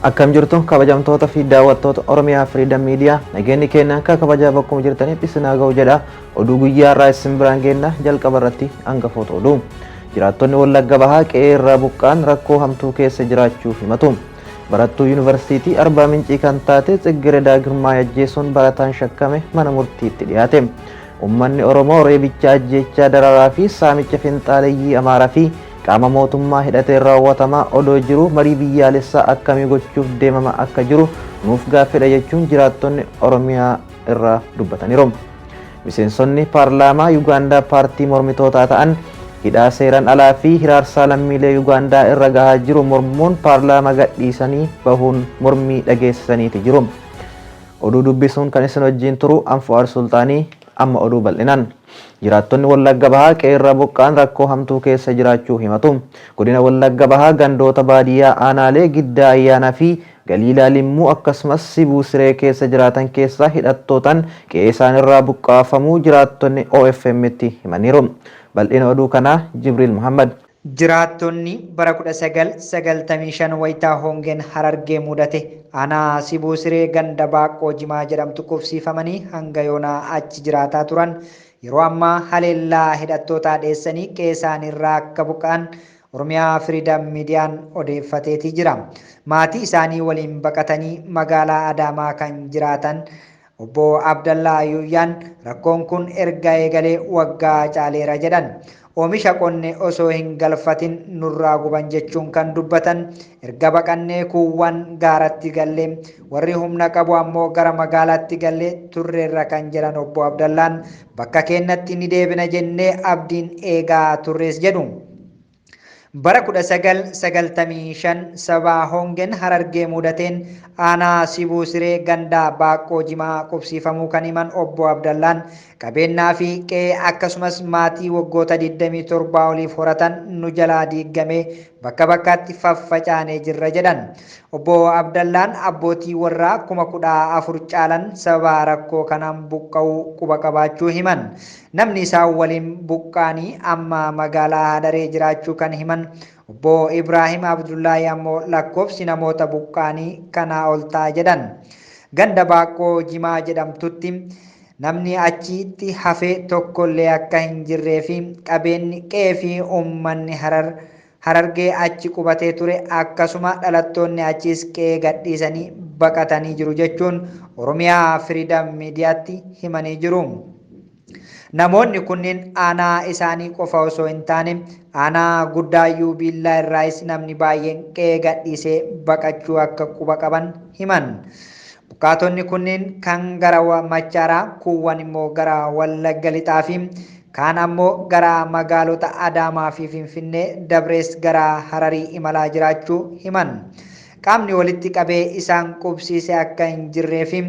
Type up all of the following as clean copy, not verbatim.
Akkam jirtu kabajamtoota fi daawwattoota Oromiyaa Freedom Media nageenyi keenya akka kabajaa bakkuma jirtanitti isin haa ga'u jedha. Oduu guyyaa irraa isin biraan geenna jalqaba irratti hangafoota oduu. Jiraattonni Wallagga Bahaa qe'ee irraa buqqaan rakkoo hamtuu keessa jiraachuu himatu. Barattuu Yuunivarsiitii Arbaa Mincii kan taate Tsigiredaa Girmaa ajjeesuun barataan shakkame mana murtiitti dhiyaate. Uummanni Oromoo reebicha ajjeechaa dararaa fi saamicha finxaaleeyyii Amaaraa fi qaama mootummaa hidhatee raawwatamaa odoo jiru marii biyyaalessaa akkamii gochuuf deemama akka jiru nuuf gaaffidha jechuun jiraattonni Oromiyaa irraa dubbataniiru. Miseensonni paarlaamaa Yuugaandaa paartii mormitootaa ta'an hidhaa seeraan alaa fi hiraarsaa lammiilee Yuugaandaa irra gahaa jiru mormuun paarlaamaa gadhiisanii bahuun mormii dhageessisaniiti jiru. Oduu dubbisuun kan isin wajjin turu Anfu'aar Sultaanii amma oduu bal'inaan. Jiraattonni Wallagga Bahaa qe'ee irraa buqqaan rakkoo hamtuu keessa jiraachuu himatu. Godina Wallagga Bahaa gandoota baadiyyaa aanaalee Giddaa Ayyaanaa fi Galiilaa Limmuu akkasumas Sibuu Siree keessa jiraatan keessaa hidhattootaan qe'ee isaanirraa buqqaafamuu jiraattonni OFM'tti himaniiru. Bal'ina oduu kanaa Jibriil Muhammad. Jiraattonni bara 1995 wayitaa hongeen Harargee mudate aanaa Sibuu Siree ganda Baaqoo Jimaa jedhamtu qubsiifamanii hanga yoonaa achi jiraataa turan yeroo ammaa haleellaa hidhattootaa dheessanii qe'ee isaaniirraa akka buqqa'an Oromiyaa Freedom Midiyaan odeeffateetii jira. Maatii isaanii waliin baqatanii magaalaa Adaamaa kan jiraatan obbo Abdallaa Ayyuyyaan rakkoon kun erga eegalee waggaa caaleera jedhan. Oomisha qonne osoo hin galfatin nurraa guban jechuun kan dubbatan erga baqannee kuuwwan gaaratti gallee warri humna qabu ammoo gara magaalaatti gallee turreerra kan jedhan obbo Abdallaan bakka keenyatti ni deebina jennee abdiin eegaa turrees jedhu. Bara 1995 sabaa hongeen Harargee mudateen aanaa Sibuu Siree gandaa Baaqoo Jimaa qubsiifamuu kan himan obbo Abdallaan qabeenyaa fi qe'ee akkasumas maatii waggoota 27 oliif horatan nu jalaa diigamee bakka bakkaatti faffacaanee jirra jedhan. Obbo Abdallaan abbootii warraa 14,000 caalan sababa rakkoo kanaan buqqa'uu quba qabaachuu himan. Namni isaan waliin buqqaanii amma magaalaa Hadaree jiraachuu kan himan obbo Ibrahim Abdullaahi ammoo lakkoofsi namoota buqqaanii kanaa ol ta'a jedhan. Ganda Baaqoo Jimaa jedhamtutti namni achitti hafee tokkollee akka hin jirree fi qabeenyi qe'ee fi uummanni Harargee achi qubatee ture akkasuma dhalattoonni achiis qe'ee gadhiisanii baqatanii jiru jechuun Oromiyaa Freedom Midiyaatti himanii jiru. Namoonni kunneen aanaa isaanii qofa osoo hin taane aanaa Guddaayyuu Biillaa irraayis namni baay'een qe'ee gadhiisee baqachuu akka quba qaban himan. Buqqaatonni kunneen kan gara Machaaraa, kuuwwan immoo gara Wallagga Lixaa fi kaan ammoo gara magaalota Adaamaa fi Finfinnee Dabrees gara Hararii imalaa jiraachuu himan. Qaamni walitti qabee isaan qubsiise akka hin jirree fi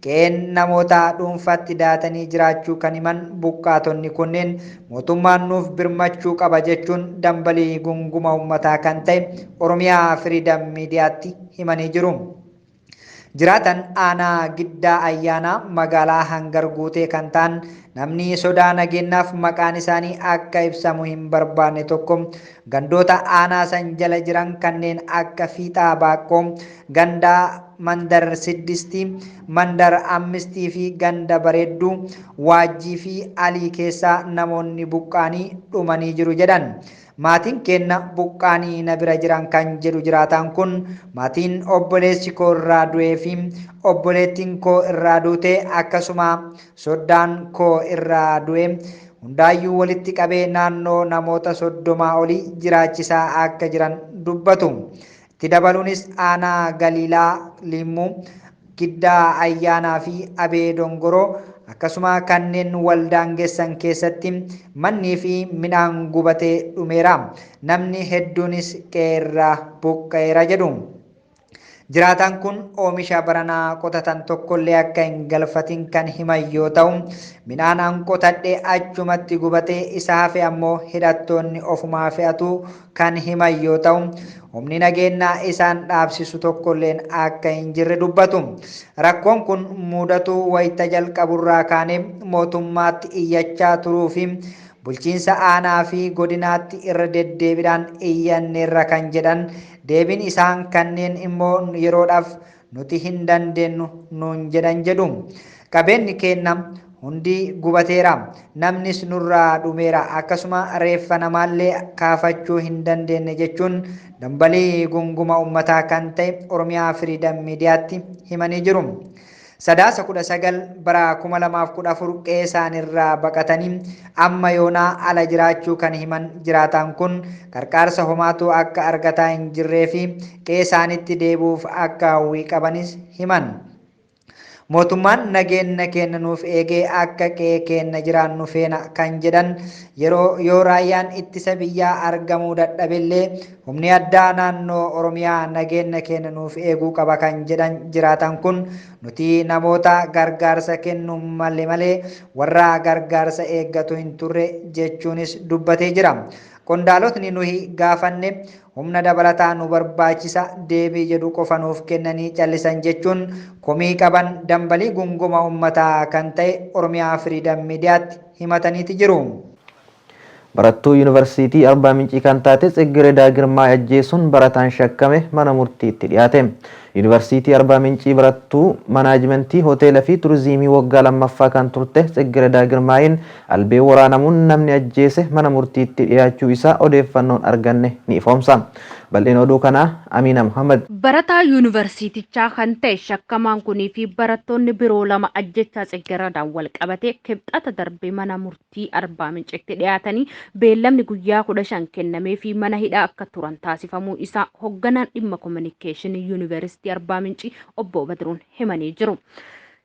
qe'een namoota dhuunfaatti daatanii jiraachuu kan himan buqqaatonni kunneen mootummaan nuuf birmachuu qaba jechuun dambalii gunguma uummataa kan ta'e Oromiyaa Freedom Midiyaatti himanii jiru. Jiraatan aanaa Giddaa Ayyaanaa magaalaa Hangar guutee kan ta'an namni sodaa nageenyaaf maqaan isaanii akka ibsamu hin barbaanne tokko gandoota aanaa san jala jiran kanneen akka Fiixaa Baaqoo, gandaa Mandar Siddistii, Mandar Ammistii fi ganda Bareedduu, Waajjii fi Alii keessaa namoonni buqqaanii dhumanii jiru jedhan. Maatiin keenya buqqaanii na bira jiran kan jedhu jiraataan kun maatiin obboleessi koo irraa du'ee fi obboleettiin koo irraa duute akkasuma soddaan koo irraa du'e hundaayyuu walitti qabee naannoo namoota 30 olii jiraachisaa akka jiran dubbatu. Itti dabaluunis aanaa Galiilaa Limmuu, Giddaa Ayyaanaa fi Abee Dongoroo akkasuma kanneen waldaangessan keessatti mannii fi midhaan gubatee dhumeera. Namni hedduunis qe'ee irraa buqqa'eera jedhu. Jiraataan kun oomisha baranaa qotatan tokkollee akka hin galfatin kan himan yoo ta'u midhaan an qotadhe achumatti gubatee isa hafe ammoo hidhattoonni ofumaa fe'atu kan himan yoo ta'u humni nageenyaa isaan dhaabsisu tokkolleen akka hin jirre dubbatu. Rakkoon kun mudatu wayita jalqaburraa kaanee mootummaatti iyyachaa turuu fi bulchiinsa aanaa fi godinaatti irra deddeebiidhaan iyyanneerra kan jedhan deebiin isaan kanneen immoo yeroodhaaf nuti hin dandeenyu nuun jedhan jedhu. Qabeenyi keenya hundi gubateera, namnis nurraa dhumeera, akkasuma reeffa namaallee kaafachuu hin dandeenye jechuun dambalii gunguma uummataa kan ta'e Oromiyaa Firiidam Miidiyaatti himanii jiru. Sadaasa 19 bara 2014 qe'ee isaaniirraa baqatanii amma yoonaa ala jiraachuu kan himan jiraataan kun gargaarsa homaatu akka argataa hin jirree fi qe'ee isaaniitti deebi'uuf akka hawwii qabanis himan. Mootummaan nageenya keenya nuuf eegee akka qe'ee keenya jiraannu feena kan jedhan yoo raayyaan ittisa biyyaa argamuu dadhabillee humni addaa naannoo Oromiyaa nageenya keenya nuuf eeguu qaba kan jedhan jiraatan kun nuti namoota gargaarsa kennu malee warra gargaarsa eeggatu hin turre jechuunis dubbatee jira. Qondaalotni nuyi gaafanne humna dabalataa nu barbaachisa deebii jedhu qofa nuuf kennanii callisan jechuun komii qaban dambalii gunguma uummataa kan ta'e Oromiyaa Firiidam Miidiyaatti himataniiti jiru. Barattuu Yuunivarsiitii Arbaa Mincii kan taate Tsiggireedaa Girmaa ajjeesuun barataan shakkame mana murtiitti dhiyaate. Yuunivarsiitii Arbaa Mincii barattuu manaajimentii hoteela fi turizimii waggaa lammaffaa kan turte Tsiggireedaa Girmaayin albee waraanamuun namni ajjeese mana murtiitti dhiyaachuu isaa odeeffannoon arganne ni ifoomsa. Bal'een oduu kanaa Amina Muhammad. Barataa yuunivarsiitichaa kan ta'e shakkamaan kunii fi barattoonni biroo lama ajjechaa Tsiggireedaan wal qabate kibxata darbee mana murtii Arbaa Minciitti dhiyaatanii beellamni guyyaa 15 kennamee fi mana hidhaa akka turan taasifamuu isaa hoogganaan dhimma kominikeeshinii yuunivarsiitii Arbaa Mincii obbo Badruun himanii jiru.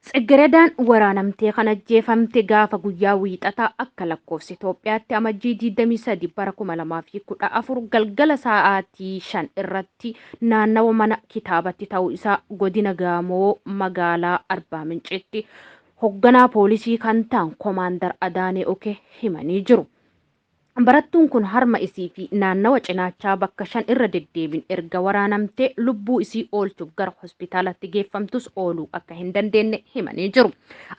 Tsiggireedaan waraanamtee kan ajjeefamte gaafa guyyaa wiixataa akka lakkoofsa Itoophiyaatti amajjii 23 bara 2014 galgala sa'aatii 5 irratti naannawa mana kitaabatti ta'uu isaa godina Gaamoo magaalaa Arbaa Minciitti hoogganaa poolisii kan ta'an Koomaandar Adaanee Oke himanii jiru. Barattuun kun harma isii fi naannawa cinaachaa bakka 5 irra deddeebiin erga waraanamtee lubbuu isii oolchuuf gara hospitaalatti geeffamtus ooluu akka hin dandeenye himanii jiru.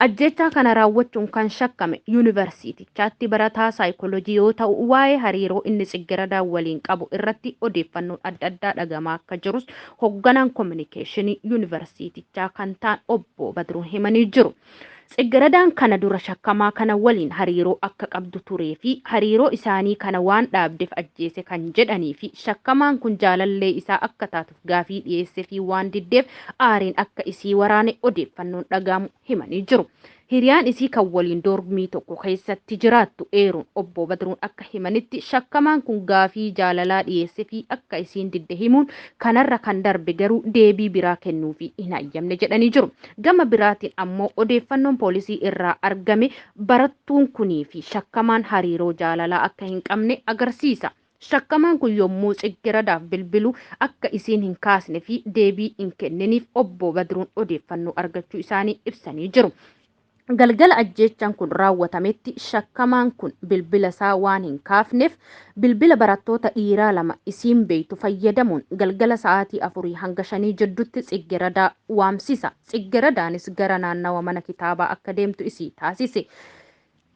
Ajjechaa kana raawwachuun kan shakkame yuunivarsiitichaatti barataa saayikoolojii yoo ta'u waa'ee hariiroo inni Tsiggireedaa waliin qabu irratti odeeffannoon adda addaa dhagamaa akka jirus hoogganaan kominikeeshinii yuunivarsiitichaa kan ta'an obbo Badruun himanii jiru. Tsiggireedaan kana dura shakkamaa kana waliin hariiroo akka qabdu turee fi hariiroo isaanii kana waan dhaabdeef ajjeese kan jedhanii fi shakkamaan kun jaalallee isaa akka taatuuf gaafii dhiyeessee fi waan diddeef aariin akka isii waraane odeeffannoon dhagahamu himanii jiru. Hiriyaan isii kan waliin dormii tokko keessatti jiraattu eeruun obbo Badruun akka himanitti shakkamaan kun gaafii jaalalaa dhiyeessee fi akka isiin didde himuun kanarra kan darbe garuu deebii biraa kennuu fi hin hayyamne jedhanii jiru. Gama biraatiin ammoo odeeffannoon poolisii irraa argame barattuun kunii fi shakkamaan hariiroo jaalalaa akka hin qabne agarsiisa. Shakkamaan kun yommuu Tsiggireedaaf bilbilu akka isiin hin kaasne fi deebii hin kenniniif obbo Badruun odeeffannoo argachuu isaanii ibsanii jiru. Galgala ajjechaan kun raawwatametti shakkamaan kun bilbila isaa waan hin kaafneef bilbila barattoota dhiiraa lama isiin beeytu fayyadamuun galgala sa'aatii 4 hanga 5 jidduutti Tsiggireedaa waamsisa. Tsiggireedaanis gara naannawa mana kitaabaa akka deemtu isii taasise.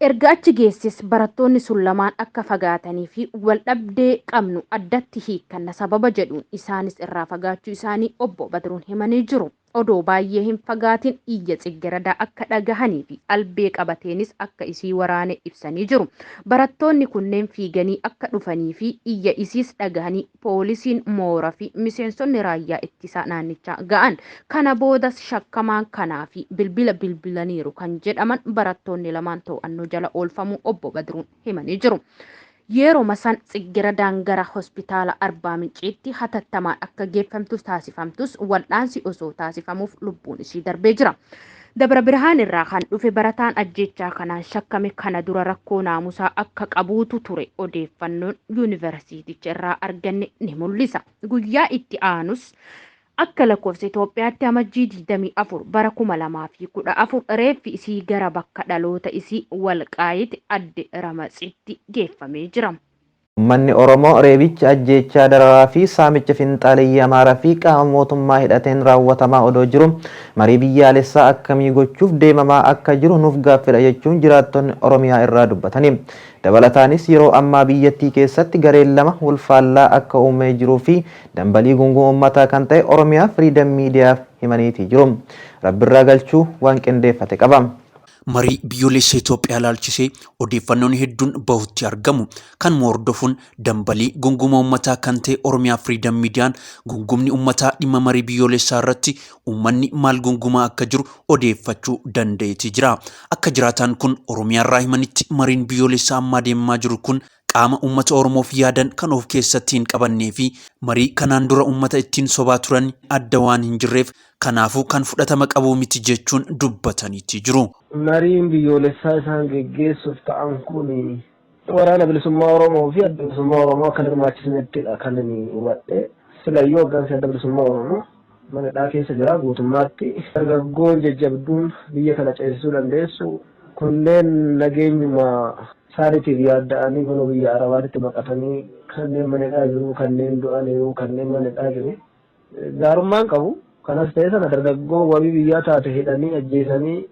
Erga achi geessis barattoonni sun lamaan akka fagaatanii fi wal dhabdee qabnu addatti hiikkanna sababa jedhuun isaanis irraa fagaachuu isaanii obbo Badruun himanii jiru. Odoo baay'ee hin fagaatin iyya Tsiggireedaa akka dhagahanii fi albee qabateenis akka isii waraane ibsanii jiru. Barattoonni kunneen fiiganii akka dhufanii fi iyya isiis dhagahanii poolisiin mooraa fi miseensonni raayyaa ittisaa naannichaa ga'an. Kana boodas shakkamaan kanaa fi bilbila bilbilaniiru kan jedhaman barattoonni lamaan to'annoo jala oolfamuu obbo Badruun himanii jiru. Yeroo san Tsiggireedaan gara hospitaala Arbaa Minciitti hatattamaan akka geeffamtus taasifamtus wal'aansi osoo taasifamuuf lubbuun isii darbee jira. Dabra Birhaan irraa kan dhufe barataan ajjechaa kanaan shakkame kana dura rakkoo naamusaa akka qabuutu ture odeeffannoon yuunivarsiiticha irraa arganne ni mul'isa. Guyyaa itti aanus akka lakkoofsa Itoophiyaatti amajjii 24 bara 2014 reeffi isii gara bakka dhaloota isii Walqaayitti adde Ramatsiitti geeffamee jira. Uummanni Oromoo reebicha ajjeechaa dararaa fi saamicha finxaaliyyaa Amaaraa fi qaama mootummaa hidhateen raawwatamaa odoo jiru marii biyyaalessaa akkamii gochuuf deemamaa akka jiru nuuf gaaffidha jechuun jiraattonni Oromiyaa irraa dubbatani. Dabalataanis yeroo ammaa biyyattii keessatti gareen lama walfaallaa akka uumee jiruu fi dambalii gunguma uummataa kan ta'e Oromiyaa Firiidam Miidiyaaf himaniitii jiru. Rabbirraa galchuu waan qindeeffate qaba. Marii biyyoolessa Itoophiyaa ilaalchisee odeeffannoon hedduun bahutti argamu kan hordofuun dambalii gunguma uummataa kan ta'e Oromiyaa Firiidam Miidiyaan gungumni uummataa dhimma marii biyyoolessaa irratti uummanni maal gungumaa akka jiru odeeffachuu danda'eeti jira. Akka jiraataan kun Oromiyaa irraa himanitti mariin biyyoolessaa ammaa deemaa jiru kun qaama uummata Oromoof yaadan kan of keessatti hin qabannee fi marii kanaan dura uummata ittiin sobaa turan adda waan hin jirreef kanaafuu kan fudhatama qabu miti jechuun dubbataniiti jiru. Mariin biyyoolessaa isaan geggeessuuf ta'an kun waraana bilisummaa Oromoo fi adda bilisummaa Oromoo akka hirmaachisnettidha kan inni hubadhe. Silayyuu hoggansi adda bilisummaa Oromoo manadhaa keessa jira guutummaatti. Dargaggoon jajjabduun biyya kana ceesisuu dandeessu kunneen nageenyuma isaaniitiif yaadda'anii kun biyya Arabaatti maqatanii kanneen manadhaa jiru, kanneen du'an jiru, kanneen manadhaa jiru. Gaarummaan qabu. Kanas ta'e sana dargaggoo wabii biyyaa taate hidhanii ajjeesanii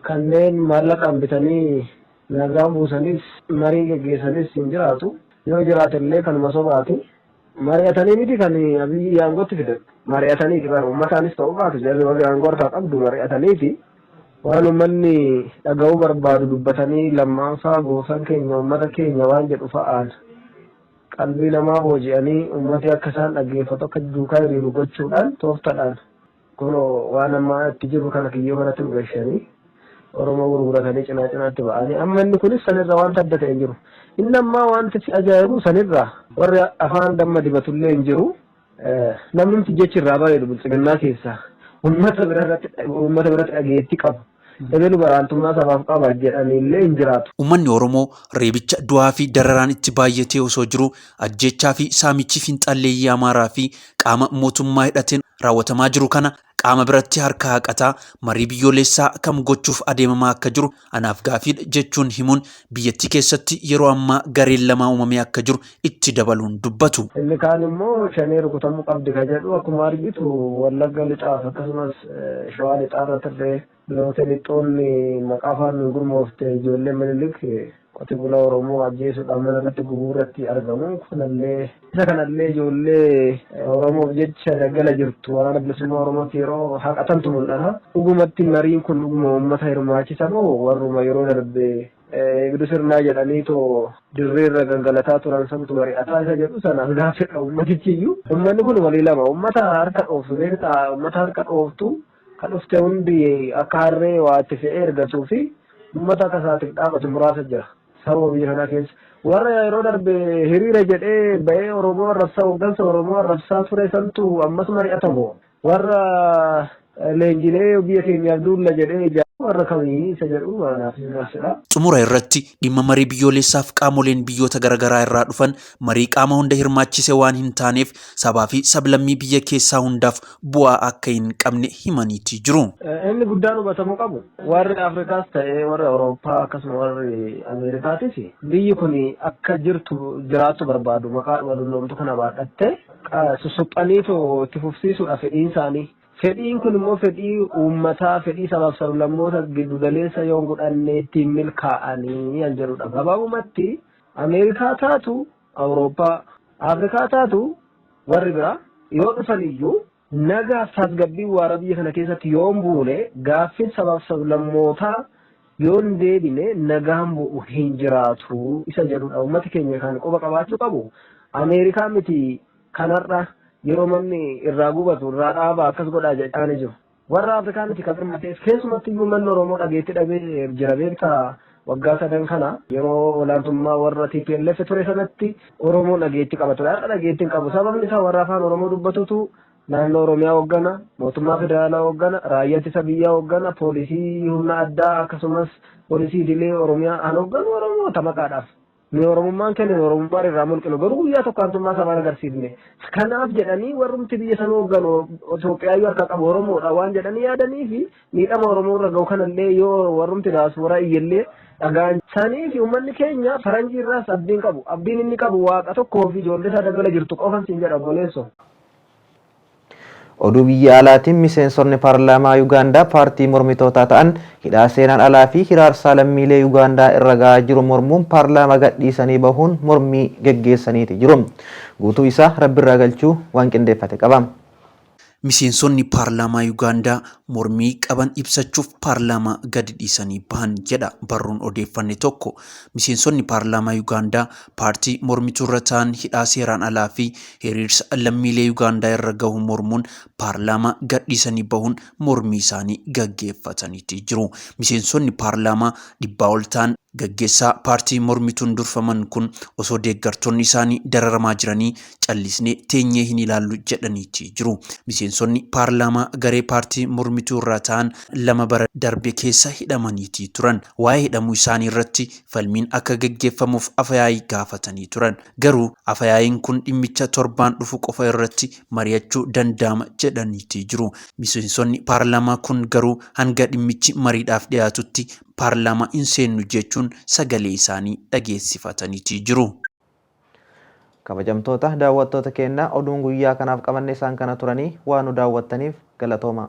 kanneen maallaqaan bitanii nagaan buusanis marii geggeessanis hin jiraatu. Yoo jiraatellee kanuma sobaati. Mari'atanii miti kan abiyyi aangootti fidan. Mari'atanii kan uummataanis ta'uu baatu jarri warri aangoo harkaa qabdu mari'ataniiti. Waan uummanni dhaga'uu barbaadu dubbatanii lammaanfaa goofan keenya uummata keenya waan jedhu fa'aan qalbii namaa booji'anii uummati akka isaan dhaggeeffatu akka duukaa hiriiru gochuudhaan tooftaadhaan kun waan ammaa itti jiru kana kiyyoo kanatti dhugashanii Oromoo gurguratanii cinaa cinaatti ba'anii amma inni kunis sanirra wanta adda ta'e hin jiru. Inni ammaa wanta si ajaa'ibu sanirraa warri afaan damma dibatullee hin jiru. Namni jechi irraa bareedu bilchiginnaa keessaa uummata biratti dhageettii qabu. Ebeenu baraantummaa sabaaf qaba jedhaniillee hin jiraatu. Uummanni Oromoo reebicha du'aa fi dararaan itti baay'atee osoo jiru ajjeechaa fi saamichi finxaalleeyyii Amaaraa fi qaama mootummaa hidhateen raawwatamaa jiru kana qaama biratti harka haqataa marii biyyoolessaa kam gochuuf adeemamaa akka jiru anaaf gaaffiidha jechuun himuun biyyattii keessatti yeroo ammaa gareen lama uumamee akka jiru itti dabaluun dubbatu. Inni kaan immoo shanee rukutamuu qabdi kan jedhu akkuma argitu Wallagga lixaaf akkasumas Shawaa lixaarra turre biloota lixoonni maqaa afaan gurmoofte ijoollee Minilik qote bulaa Oromoo ajjeesuudhaan mana irratti gubuurratti argamu. Isa kanallee ijoollee Oromoof jecha daggala jirtu waraana bilisummaa Oromootti yeroo haqatantu mul'ata. Dhugumatti mariin kun dhuguma uummata hirmaachisa moo warruma yeroo darbe eegduu sirnaa jedhaniitoo dirreerra gangalataa turan santu mari'ataa isa jedhu sana gaaffidha uummatichiyyuu. Uummanni kun walii lama uummata harka dhooftu beektaa uummata harka dhooftu kan dhufte hundi akka harree waa itti fe'ee ergatuu fi uummata akka isaatiif dhaabatu muraasa jira. Sababa biyya kanaa keessa warra yeroo darbe hiriira jedhee ba'ee Oromoo arrabsaa hooggansa Oromoo arrabsaa ture santu ammas mari'atamu. Warra leenjilee biyya keenyaaf duulla jedhee warra kamii isa jedhu waanaaf hirmaachisa. Xumura irratti dhimma marii biyyoolessaaf qaamoleen biyyoota garaagaraa irraa dhufan marii qaama hunda hirmaachise waan hin taaneef sabaa fi sablammii biyya keessaa hundaaf bu'aa akka hin qabne himaniiti jiru. Inni guddaan hubatamuu qabu warri Afrikaas ta'ee warri Awurooppaa akkasuma warri Ameerikaatis biyyi kun akka jiraattu barbaadu maqaa dhuma kana baadhatte sussuphaniitoo itti fufsiisuudha fedhiin isaanii. Fedhiin kun immoo fedhii uummataa fedhii sabaaf sablammoota giddu galeessa yoo godhanne ittiin milkaa'anii kan jedhudha. Gabaabumatti Ameerikaa taatu Awurooppaa Afrikaa taatu warri biraa yoo dhufan iyyuu nagaaf tasgabbii waara biyya kana keessatti yoo hin buune gaaffiin sabaaf sablammootaa yoo hin deebine nagaan bu'u hin jiraatu isa jedhudha. Uummati keenya kan quba qabaachuu qabu Ameerikaa miti kanarra. Yeroo manni irraa gubatu irraa dhaabaa akkas godhaa jedhaanii jiru. Warra Afrikaa miti kan hirmatees keessumatti iyyuu manni Oromoo dhageetti dhabee jira beektaa waggaa sadan kana yeroo olaantummaa warra TPLF ture sanatti Oromoo dhageetti qaba ture. Har'a dhageetti hin qabu. Sababni isaa warra afaan Oromoo dubbatutu naannoo Oromiyaa hooggana, mootummaa federaalaa hooggana, raayyaa ittisa biyyaa hooggana, poolisii humna addaa akkasumas poolisii idilee Oromiyaa an hoogganu Oromoota maqaadhaaf. ni oromummaan keenya ni oromummaan irraa mulqinu garuu guyyaa tokkantummaa sabaan agarsiifne kanaaf jedhanii warrumti biyya sana hooggan Itoophiyaayyuu harka qabu Oromoodha waan jedhanii yaadanii fi miidhama Oromoo irra ga'u kanallee yoo warrumti daasuuraa iyyallee dhagaanchanii fi uummanni keenya faranjii irraas abdiin qabu abdiin inni qabu waaqa tokkoo fi ijoollee isaa daggala jirtu qofan siin jedha obboleesso. Oduu biyya alaatiin miseensonni paarlaamaa Yuugaandaa paartii mormitootaa ta'an hidhaa seenaan alaa fi hiraarsaa lammiilee Yuugaandaa irra gahaa jiru mormuun paarlaamaa gadhiisanii bahuun mormii geggeessaniiti jiru. Guutuu isaa Rabbirraa galchuu waan qindeeffate qaba. Miseensonni paarlaamaa Yuugaandaa mormii qaban ibsachuuf paarlaamaa gadi dhiisanii bahan jedha barruun odeeffanne tokko. Miseensonni paarlaamaa Yuugaandaa paartii mormituu irra ta'an hidhaa seeraan alaa fi hiriirsa lammiilee Yuugaandaa irra gahu mormuun paarlaamaa gadi dhiisanii bahuun mormii isaanii gaggeeffataniiti jiru. Miseensonni paarlaamaa 100 ol ta'an gaggeessaa paartii mormituun durfaman kun osoo deeggartoonni isaanii dararamaa jiranii callisnee teenyee hin ilaallu jedhaniiti jiru. Miseensonni paarlaamaa garee paartii mormituu irraa ta'an 2 bara darbe keessa hidhamaniiti turan. Waa'ee hidhamuu isaanii irratti falmiin akka gaggeeffamuuf afayaayii gaafatanii turan. Garuu afayaayiin kun dhimmicha torbaan dhufu qofa irratti mari'achuu danda'ama jedhaniiti jiru. Miseensonni paarlaamaa kun garuu hanga dhimmichi mariidhaaf dhiyaatutti paarlaamaa hin seennu jechuun sagalee isaanii dhageessifataniiti jiru. Kabajamtoota daawwattoota keenyaa oduun guyyaa kanaaf qabanne isaan kana turanii waan nu daawwattaniif galatooma.